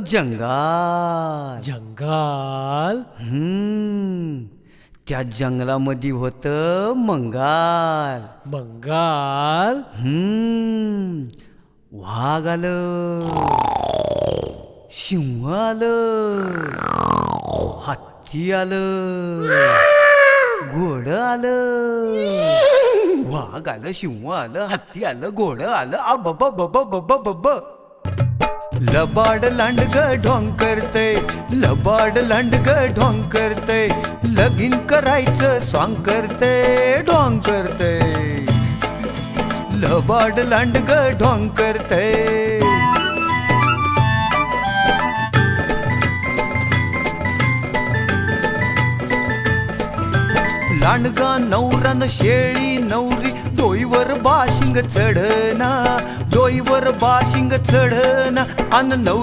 जंगल. जंगल. त्या जंगलामध्ये होत मंगाल. मंगल. वाघ आलं, सिंह आलं, हत्ती आलं, घोडं आलं. वाघ आलं, सिंह आलं, हत्ती आलं, घोडं आलं. अबब. लबाड लांडग ढोंग करतय, लबाड लांडग ढोंग करतय, लगीन करायचं सॉंग करतय, ढोंग करतय. लबाड लांडग ढोंग करतय. लांडगा नवरान शेळी नवरी, डोईवर बाशिंग चढना, डोईवर बाशिंग चढना. अन